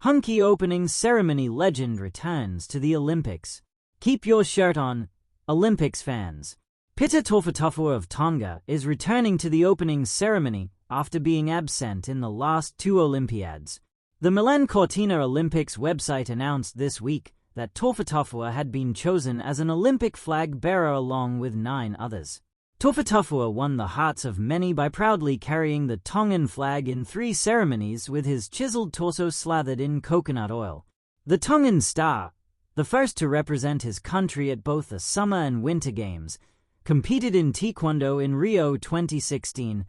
Hunky opening ceremony legend returns to the Olympics. Keep your shirt on, Olympics fans. Peter Tofutofua of Tonga is returning to the opening ceremony after being absent in the last two Olympiads. The Milan Cortina Olympics website announced this week that Tofutofua had been chosen as an Olympic flag bearer along with 9 others. Tofutofua won the hearts of many by proudly carrying the Tongan flag in 3 ceremonies with his chiseled torso slathered in coconut oil. The Tongan star, the first to represent his country at both the Summer and Winter Games, competed in Taekwondo in Rio 2016,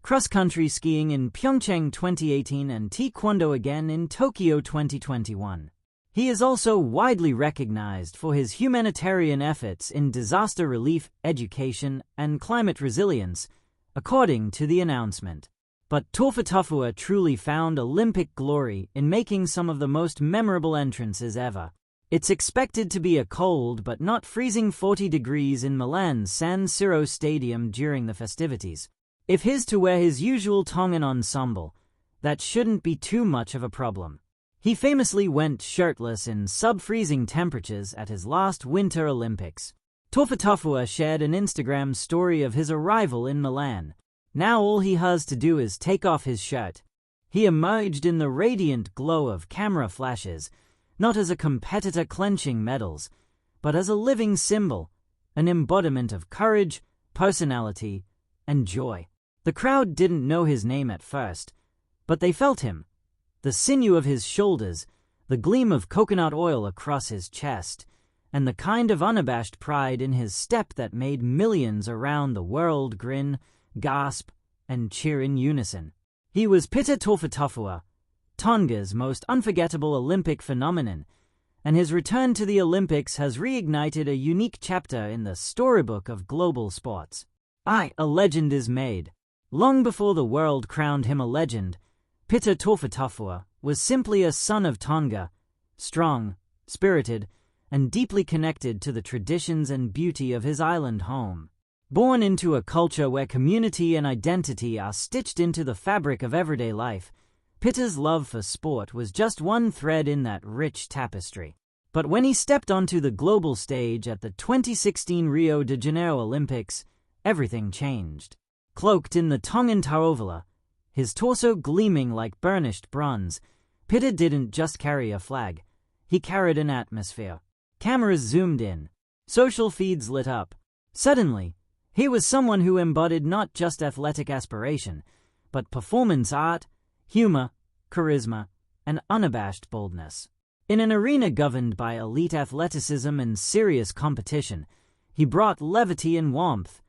cross-country skiing in Pyeongchang 2018 and Taekwondo again in Tokyo 2021. He is also widely recognized for his humanitarian efforts in disaster relief, education, and climate resilience, according to the announcement. But Tofutofua truly found Olympic glory in making some of the most memorable entrances ever. It's expected to be a cold but not freezing 40 degrees in Milan's San Siro Stadium during the festivities. If he's to wear his usual Tongan ensemble, that shouldn't be too much of a problem. He famously went shirtless in sub-freezing temperatures at his last Winter Olympics. Tofutofua shared an Instagram story of his arrival in Milan. Now all he has to do is take off his shirt. He emerged in the radiant glow of camera flashes, not as a competitor clenching medals, but as a living symbol, an embodiment of courage, personality, and joy. The crowd didn't know his name at first, but they felt him. The sinew of his shoulders, the gleam of coconut oil across his chest, and the kind of unabashed pride in his step that made millions around the world grin, gasp, and cheer in unison. He was Peter Tofutofua, Tonga's most unforgettable Olympic phenomenon, and his return to the Olympics has reignited a unique chapter in the storybook of global sports. A legend is made. Long before the world crowned him a legend, Peter Tofutofua was simply a son of Tonga, strong, spirited, and deeply connected to the traditions and beauty of his island home. Born into a culture where community and identity are stitched into the fabric of everyday life, Peter's love for sport was just one thread in that rich tapestry. But when he stepped onto the global stage at the 2016 Rio de Janeiro Olympics, everything changed. Cloaked in the Tongan tarovala, his torso gleaming like burnished bronze, Peter didn't just carry a flag, he carried an atmosphere. Cameras zoomed in, social feeds lit up. Suddenly, he was someone who embodied not just athletic aspiration, but performance art, humor, charisma, and unabashed boldness. In an arena governed by elite athleticism and serious competition, he brought levity and warmth,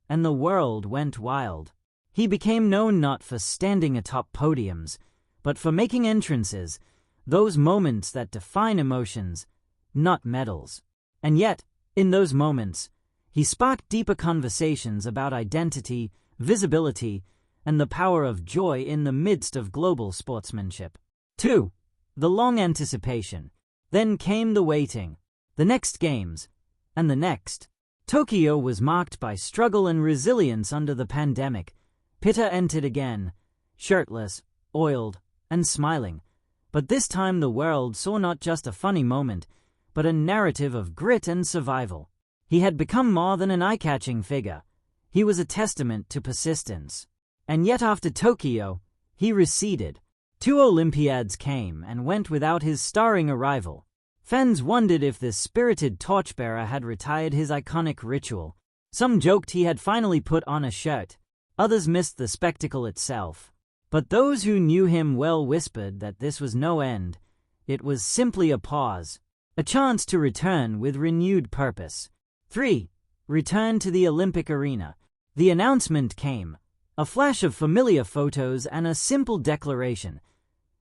and the world went wild. He became known not for standing atop podiums, but for making entrances, those moments that define emotions, not medals. And yet, in those moments, he sparked deeper conversations about identity, visibility, and the power of joy in the midst of global sportsmanship. 2. The long anticipation. Then came the waiting. The next games, and the next. Tokyo was marked by struggle and resilience under the pandemic. Peter entered again, shirtless, oiled, and smiling. But this time the world saw not just a funny moment, but a narrative of grit and survival. He had become more than an eye-catching figure. He was a testament to persistence. And yet after Tokyo, he receded. 2 Olympiads came and went without his starring arrival. Fans wondered if this spirited torchbearer had retired his iconic ritual. Some joked he had finally put on a shirt. Others missed the spectacle itself. But those who knew him well whispered that this was no end. It was simply a pause, a chance to return with renewed purpose. 3. Return to the Olympic arena. The announcement came, a flash of familiar photos and a simple declaration.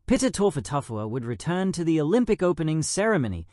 Peter Tofutofua would return to the Olympic opening ceremony,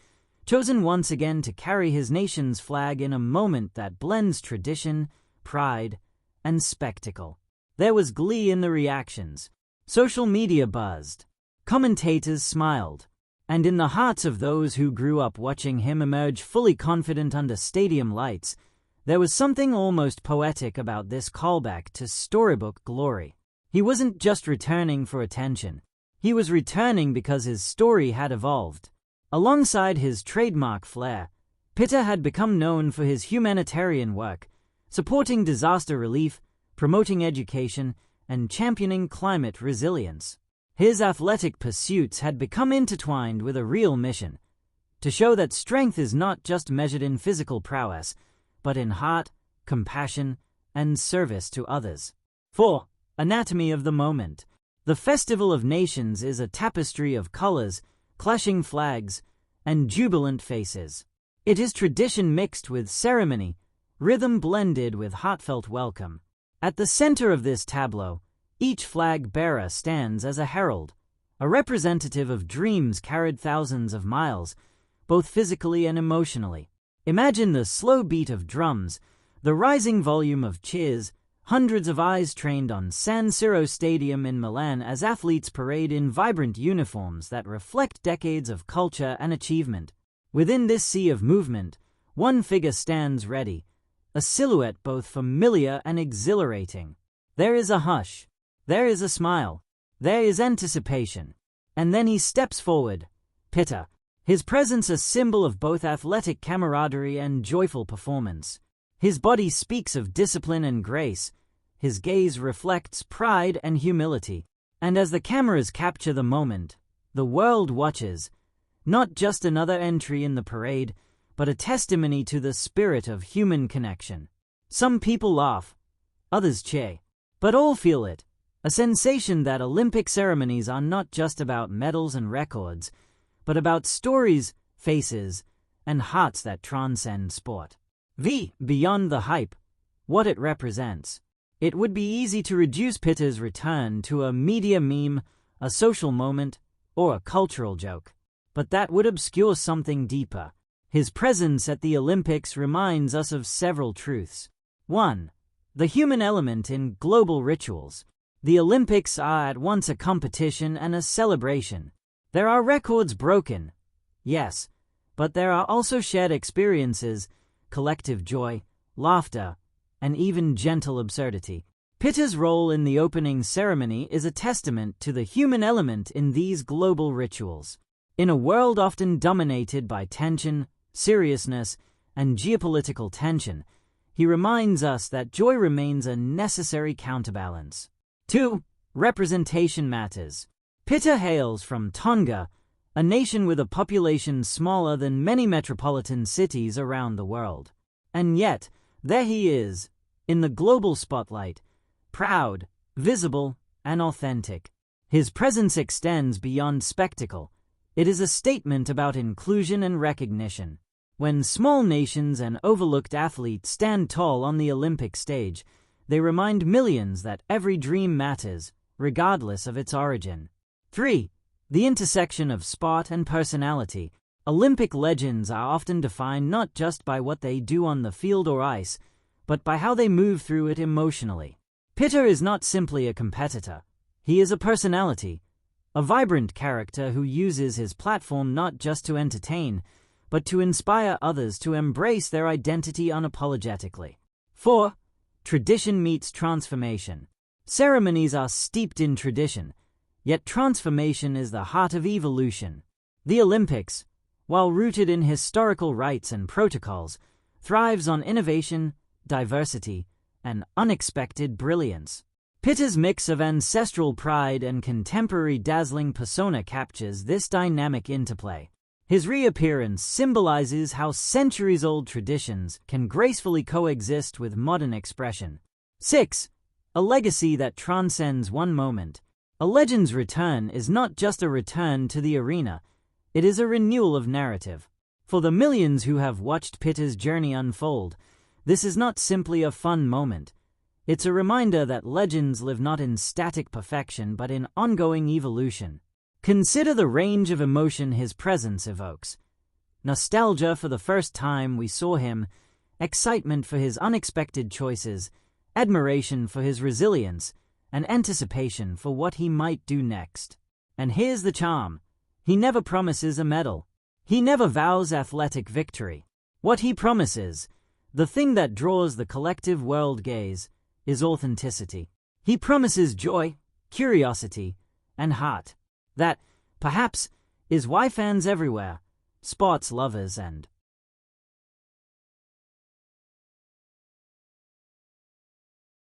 chosen once again to carry his nation's flag in a moment that blends tradition, pride, and spectacle. There was glee in the reactions. Social media buzzed. Commentators smiled. And in the hearts of those who grew up watching him emerge fully confident under stadium lights, there was something almost poetic about this callback to storybook glory. He wasn't just returning for attention. He was returning because his story had evolved. Alongside his trademark flair, Pitta had become known for his humanitarian work, supporting disaster relief, promoting education, and championing climate resilience. His athletic pursuits had become intertwined with a real mission, to show that strength is not just measured in physical prowess, but in heart, compassion, and service to others. 4. Anatomy of the moment. The Festival of Nations is a tapestry of colors, clashing flags, and jubilant faces. It is tradition mixed with ceremony, rhythm blended with heartfelt welcome. At the center of this tableau, each flag bearer stands as a herald, a representative of dreams carried thousands of miles, both physically and emotionally. Imagine the slow beat of drums, the rising volume of cheers, hundreds of eyes trained on San Siro Stadium in Milan as athletes parade in vibrant uniforms that reflect decades of culture and achievement. Within this sea of movement, one figure stands ready, a silhouette both familiar and exhilarating. There is a hush, there is a smile, there is anticipation. And then he steps forward, Pitta, his presence a symbol of both athletic camaraderie and joyful performance. His body speaks of discipline and grace, his gaze reflects pride and humility. And as the cameras capture the moment, the world watches, not just another entry in the parade, but a testimony to the spirit of human connection. Some people laugh, others cheer, but all feel it, a sensation that Olympic ceremonies are not just about medals and records, but about stories, faces, and hearts that transcend sport. Beyond the hype, what it represents. It would be easy to reduce Pitta's return to a media meme, a social moment, or a cultural joke. But that would obscure something deeper. His presence at the Olympics reminds us of several truths. 1. The human element in global rituals. The Olympics are at once a competition and a celebration. There are records broken, yes, but there are also shared experiences, collective joy, laughter, and even gentle absurdity. Pitta's role in the opening ceremony is a testament to the human element in these global rituals. In a world often dominated by tension, seriousness, and geopolitical tension, he reminds us that joy remains a necessary counterbalance. 2. Representation matters. Pitta hails from Tonga, a nation with a population smaller than many metropolitan cities around the world. And yet, there he is, in the global spotlight, proud, visible, and authentic. His presence extends beyond spectacle. It is a statement about inclusion and recognition. When small nations and overlooked athletes stand tall on the Olympic stage, they remind millions that every dream matters, regardless of its origin. 3. The intersection of sport and personality. Olympic legends are often defined not just by what they do on the field or ice, but by how they move through it emotionally. Pitta is not simply a competitor. He is a personality, a vibrant character who uses his platform not just to entertain, but to inspire others to embrace their identity unapologetically. 4. Tradition meets transformation. Ceremonies are steeped in tradition, yet transformation is the heart of evolution. The Olympics, while rooted in historical rites and protocols, thrives on innovation, diversity, and unexpected brilliance. Pitta's mix of ancestral pride and contemporary dazzling persona captures this dynamic interplay. His reappearance symbolizes how centuries-old traditions can gracefully coexist with modern expression. 6. A legacy that transcends one moment. A legend's return is not just a return to the arena, it is a renewal of narrative. For the millions who have watched Pitta's journey unfold, this is not simply a fun moment. It's a reminder that legends live not in static perfection but in ongoing evolution. Consider the range of emotion his presence evokes. Nostalgia for the first time we saw him, excitement for his unexpected choices, admiration for his resilience, and anticipation for what he might do next. And here's the charm. He never promises a medal. He never vows athletic victory. What he promises, the thing that draws the collective world gaze, is authenticity. He promises joy, curiosity, and heart. That, perhaps, is why fans everywhere, sports lovers and